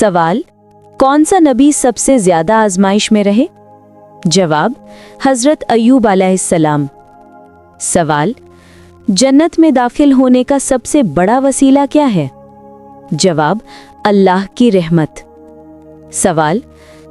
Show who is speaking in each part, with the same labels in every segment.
Speaker 1: सवाल, कौन सा नबी सबसे ज्यादा आजमाइश में रहे? जवाब, हजरत अय्यूब अलैहिस्सलाम। सवाल, जन्नत में दाखिल होने का सबसे बड़ा वसीला क्या है? जवाब, अल्लाह की रहमत। सवाल,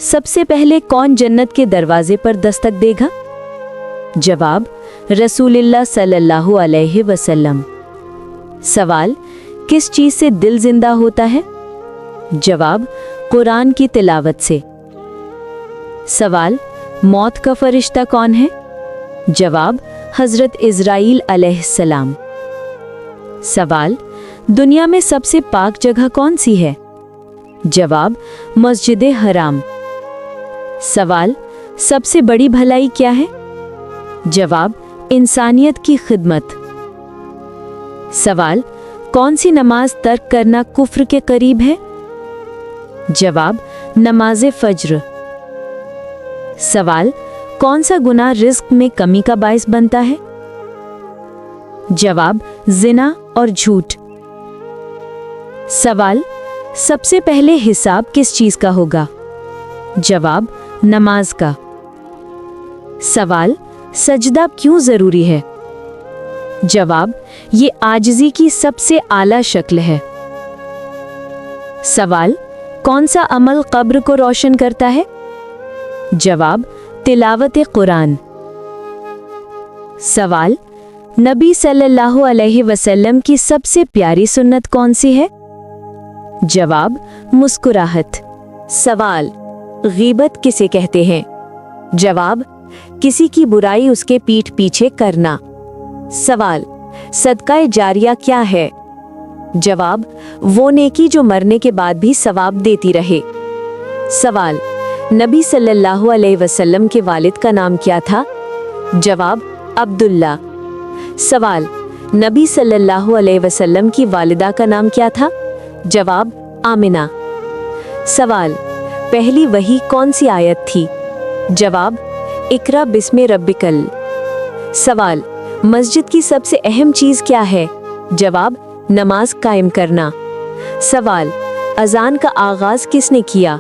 Speaker 1: सबसे पहले कौन जन्नत के दरवाजे पर दस्तक देगा? जवाब, रसूलुल्लाह सल्लल्लाहु अलैहि वसल्लम। सवाल, किस चीज से दिल जिंदा होता है? जवाब, कुरान की तिलावत से। सवाल, मौत का फरिश्ता कौन है? जवाब, हजरत इज़राइल अलैहिस्सलाम। सवाल, दुनिया में सबसे पाक जगह कौन सी है? जवाब, मस्जिद हराम। सवाल, सबसे बड़ी भलाई क्या है? जवाब, इंसानियत की खिदमत। सवाल, कौन सी नमाज तर्क करना कुफ्र के करीब है? जवाब, नमाज फज्र। सवाल, कौन सा गुनाह रिज्क में कमी का बायस बनता है? जवाब, जिना और झूठ। सवाल, सबसे पहले हिसाब किस चीज का होगा? जवाब, नमाज का। सवाल, सजदा क्यों जरूरी है? जवाब, ये आजिज़ी की सबसे आला शक्ल है। सवाल, कौन सा अमल कब्र को रोशन करता है? जवाब, तिलावत कुरान। सवाल, नबी सल्लल्लाहु अलैहि वसल्लम की सबसे प्यारी सुन्नत कौन सी है? जवाब, मुस्कुराहट। सवाल, गीबत किसे कहते हैं? जवाब, किसी की बुराई उसके पीठ पीछे करना। सवाल, सदका जारिया क्या है? जवाब, वो नेकी जो मरने के बाद भी सवाब देती रहे। सवाल, नबी सल्लल्लाहु अलैहि वसल्लम के वालिद का नाम क्या था? जवाब, अब्दुल्ला। सवाल, नबी सल्लल्लाहु अलैहि वसल्लम की वालिदा का नाम क्या था? जवाब, आमिना। सवाल, पहली वही कौन सी आयत थी? जवाब, इकरा बिस्मे रब्बिकल। सवाल, मस्जिद की सबसे अहम चीज क्या है? जवाब, नमाज कायम करना। सवाल, अजान का आगाज किसने किया?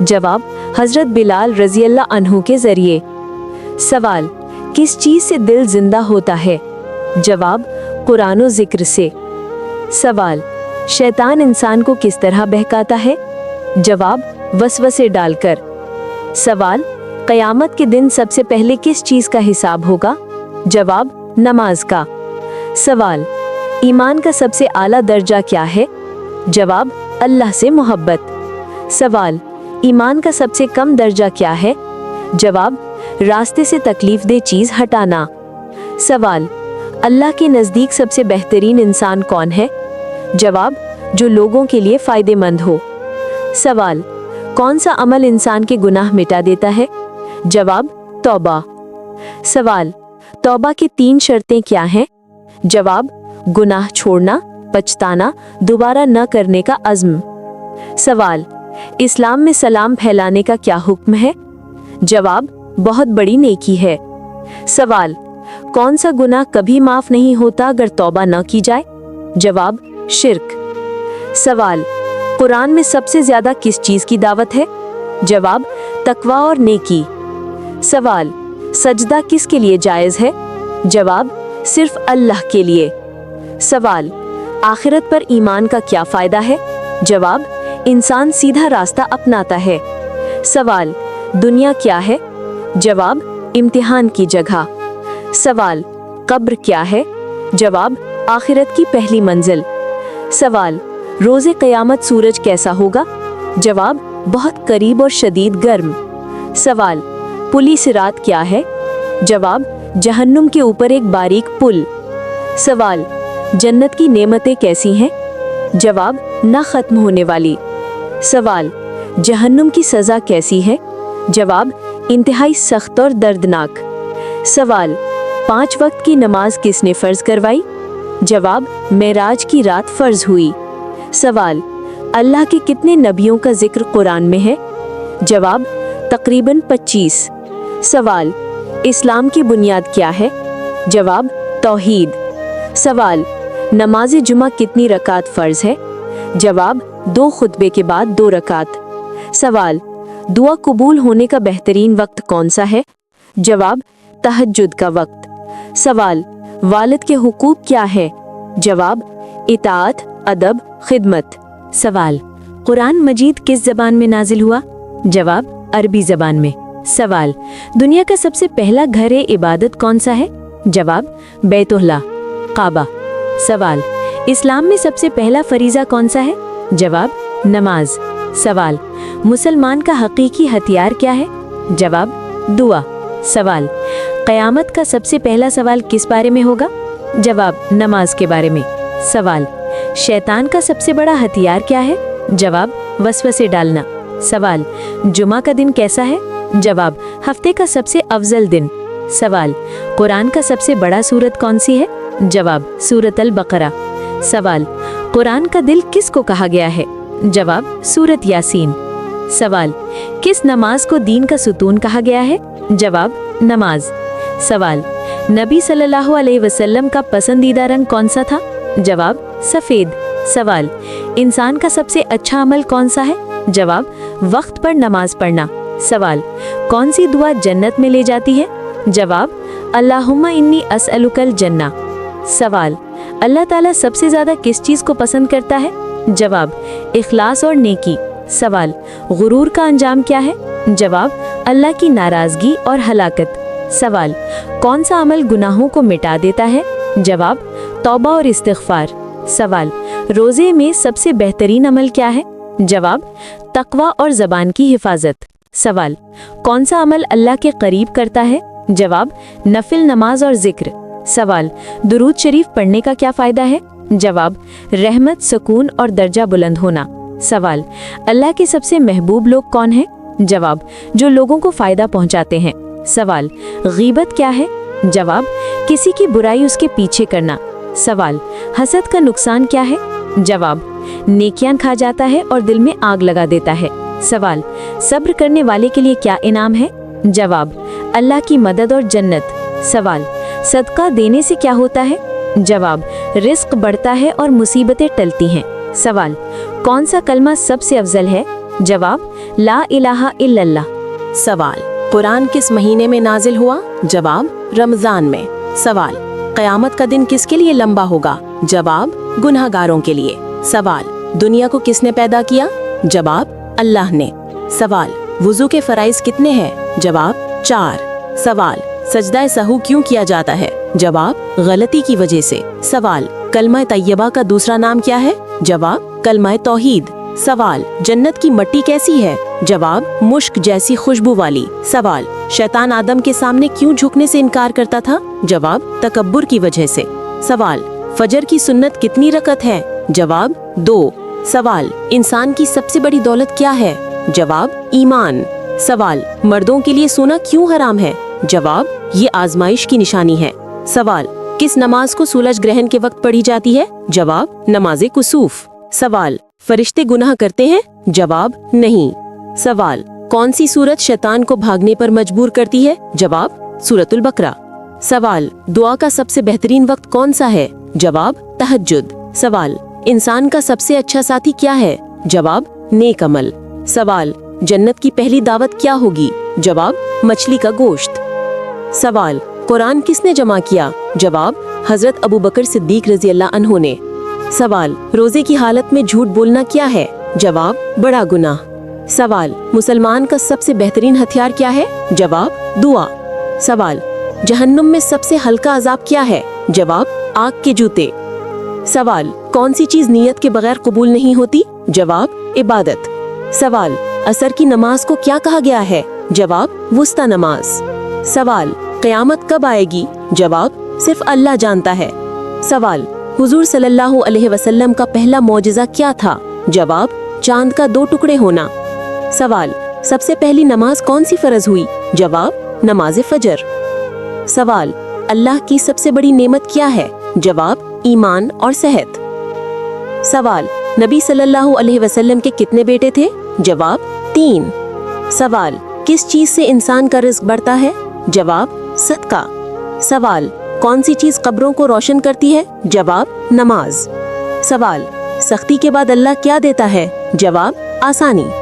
Speaker 1: जवाब, हजरत बिलाल रज़ियल्लाहु अन्हु के जरिए। सवाल, किस चीज से दिल जिंदा होता है? जवाब, कुरान व जिक्र से। सवाल, शैतान इंसान को किस तरह बहकाता है? जवाब, वसवसे डालकर। सवाल, क़यामत के दिन सबसे पहले किस चीज का हिसाब होगा? जवाब, नमाज का। सवाल, ईमान का सबसे आला दर्जा क्या है? जवाब, अल्लाह से मोहब्बत। सवाल, ईमान का सबसे कम दर्जा क्या है? जवाब, रास्ते से तकलीफ दे चीज हटाना। सवाल, अल्लाह के नज़दीक सबसे बेहतरीन इंसान कौन है? जवाब, जो लोगों के लिए फ़ायदेमंद हो। सवाल, कौन सा अमल इंसान के गुनाह मिटा देता है? जवाब, तौबा। सवाल, तौबा की 3 शर्तें क्या हैं? जवाब, गुनाह छोड़ना, पछताना, दोबारा न करने का अज़्म। सवाल, इस्लाम में सलाम फैलाने का क्या हुक्म है? जवाब, बहुत बड़ी नेकी है। सवाल, कौन सा गुनाह कभी माफ नहीं होता अगर तौबा न की जाए? जवाब, शिर्क। सवाल, कुरान में सबसे ज्यादा किस चीज की दावत है? जवाब, तकवा और नेकी। सवाल, सजदा किसके लिए जायज है? जवाब, सिर्फ अल्लाह के लिए। सवाल, आखिरत पर ईमान का क्या फायदा है? जवाब, इंसान सीधा रास्ता अपनाता है। सवाल, दुनिया क्या है? जवाब, इम्तिहान की जगह। सवाल, कब्र क्या है? जवाब, आखिरत की पहली मंजिल। सवाल, रोज़े क़यामत सूरज कैसा होगा? जवाब, बहुत करीब और शदीद गर्म। सवाल, पुली सिरात क्या है? जवाब, जहन्नुम के ऊपर एक बारीक पुल। सवाल, जन्नत की नेमतें कैसी हैं? जवाब, ना खत्म होने वाली। सवाल, जहन्नुम की सज़ा कैसी है? जवाब, इंतहाई सख्त और दर्दनाक। सवाल, 5 वक्त की नमाज किसने फ़र्ज करवाई? जवाब, मेराज की रात फ़र्ज हुई। सवाल, अल्लाह के कितने नबियों का जिक्र कुरान में है? जवाब, तकरीबन 25। सवाल, इस्लाम की बुनियाद क्या है? जवाब, तौहीद। सवाल, नमाज जुमा कितनी रकात फ़र्ज है? जवाब, 2 खुतबे के बाद 2 रकात। सवाल, दुआ कबूल होने का बेहतरीन वक्त कौन सा है? जवाब, तहज्जुद का वक्त। सवाल, वालिद के हुकूक क्या है? जवाब, इताअत, अदब, खिदमत। सवाल, कुरान मजीद किस जबान में नाजिल हुआ? जवाब, अरबी जबान में। सवाल, दुनिया का सबसे पहला घर इबादत कौन सा है? जवाब, बैतुल्लाह, काबा। सवाल, इस्लाम में सबसे पहला फरीज़ा कौन सा है? जवाब, नमाज। सवाल, मुसलमान का हकीकी हथियार क्या है? जवाब, दुआ। सवाल, क़यामत का सबसे पहला सवाल किस बारे में होगा? जवाब, नमाज के बारे में। सवाल, शैतान का सबसे बड़ा हथियार क्या है? जवाब, वसवसे डालना। सवाल, जुमा का दिन कैसा है? जवाब, हफ्ते का सबसे अफजल दिन। सवाल, कुरान का सबसे बड़ा सूरत कौन सी है? जवाब, सूरत अल बकरा। सवाल, कुरान का दिल किसको कहा गया है? जवाब, सूरत यासीन। सवाल, किस नमाज को दीन का सुतून कहा गया है? जवाब, नमाज। सवाल, नबी सल्लल्लाहु अलैहि वसल्लम का पसंदीदा रंग कौन सा था? जवाब, सफ़ेद। सवाल, इंसान का सबसे अच्छा अमल कौन सा है? जवाब, वक्त पर नमाज पढ़ना। सवाल, कौन सी दुआ जन्नत में ले जाती है? जवाब, अल्लाहुम्मा इन्नी अस्अलुकल जन्ना। सवाल, अल्लाह ताला सबसे ज़्यादा किस चीज़ को पसंद करता है? जवाब, इखलास और नेकी। सवाल, गुरूर का अंजाम क्या है? जवाब, अल्लाह की नाराज़गी और हलाकत। सवाल, कौन सा अमल गुनाहों को मिटा देता है? जवाब, तौबा और इस्तिग़फ़ार। सवाल, रोज़े में सबसे बेहतरीन अमल क्या है? जवाब, तक़वा और ज़बान की हिफाजत। सवाल, कौन सा अमल अल्लाह के करीब करता है? जवाब, नफिल नमाज और जिक्र। सवाल, दुरूद शरीफ पढ़ने का क्या फ़ायदा है? जवाब, रहमत, सुकून और दर्जा बुलंद होना। सवाल, अल्लाह के सबसे महबूब लोग कौन हैं? जवाब, जो लोगों को फ़ायदा पहुंचाते हैं। सवाल, गीबत क्या है? जवाब, किसी की बुराई उसके पीछे करना। सवाल, हसद का नुकसान क्या है? जवाब, नेकियां खा जाता है और दिल में आग लगा देता है। सवाल, सब्र करने वाले के लिए क्या इनाम है? जवाब, अल्लाह की मदद और जन्नत। सवाल, सदका देने से क्या होता है? जवाब, रिस्क बढ़ता है और मुसीबतें टलती हैं। सवाल, कौन सा कलमा सबसे अफजल है? जवाब, ला इलाहा इल्लल्लाह।
Speaker 2: सवाल, कुरान किस महीने में नाजिल हुआ? जवाब, रमज़ान में। सवाल, क़यामत का दिन किसके लिए लंबा होगा? जवाब, गुनहगारों के लिए। सवाल, दुनिया को किसने पैदा किया? जवाब, अल्लाह ने। सवाल, वुज़ू के फ़राइज़ कितने हैं? जवाब, 4। सवाल, सजदा सहू क्यों किया जाता है? जवाब, गलती की वजह से। सवाल, कलमा तैयबा का दूसरा नाम क्या है? जवाब, कलमा तौहीद। सवाल, जन्नत की मिट्टी कैसी है? जवाब, मुश्क जैसी खुशबू वाली। सवाल, शैतान आदम के सामने क्यों झुकने से इनकार करता था? जवाब, तकब्बुर की वजह से। सवाल, फजर की सुन्नत कितनी रकत है? जवाब, 2। सवाल, इंसान की सबसे बड़ी दौलत क्या है? जवाब, ईमान। सवाल, मर्दों के लिए सोना क्यों हराम है? जवाब, ये आजमाइश की निशानी है। सवाल, किस नमाज को सूरज ग्रहण के वक्त पढ़ी जाती है? जवाब, नमाज़े कुसूफ। सवाल, फरिश्ते गुनाह करते हैं? जवाब, नहीं। सवाल, कौन सी सूरत शैतान को भागने पर मजबूर करती है? जवाब, सूरतुल बकरा। सवाल, दुआ का सबसे बेहतरीन वक्त कौन सा है? जवाब, तहज्जुद। सवाल, इंसान का सबसे अच्छा साथी क्या है? जवाब, नेक अमल। सवाल, जन्नत की पहली दावत क्या होगी? जवाब, मछली का गोश्त। सवाल, कुरान किसने जमा किया? जवाब, हजरत अबू बकर सिद्दीक रज़ी अल्लाह अन्हु ने। सवाल, रोजे की हालत में झूठ बोलना क्या है? जवाब, बड़ा गुनाह। सवाल, मुसलमान का सबसे बेहतरीन हथियार क्या है? जवाब, दुआ। सवाल, जहन्नुम में सबसे हल्का अजाब क्या है? जवाब, आग के जूते। सवाल, कौन सी चीज नियत के बगैर कबूल नहीं होती? जवाब, इबादत। सवाल, असर की नमाज को क्या कहा गया है? जवाब, वुस्ता नमाज। सवाल, क़यामत कब आएगी? जवाब, सिर्फ अल्लाह जानता है। सवाल, हुजूर सल्लल्लाहु अलैहि वसल्लम का पहला मौजिज़ा क्या था? जवाब, चांद का 2 टुकड़े होना। सवाल, सबसे पहली नमाज कौन सी फर्ज हुई? जवाब, नमाज फजर। सवाल, अल्लाह की सबसे बड़ी नेमत क्या है? जवाब, ईमान और सेहत। सवाल, नबी सल्लल्लाहु अलैहि वसल्लम के कितने बेटे थे? जवाब, 3। सवाल, किस चीज से इंसान का रिज्क बढ़ता है? जवाब, सदका। सवाल, कौन सी चीज कब्रों को रोशन करती है? जवाब, नमाज। सवाल, सख्ती के बाद अल्लाह क्या देता है? जवाब, आसानी।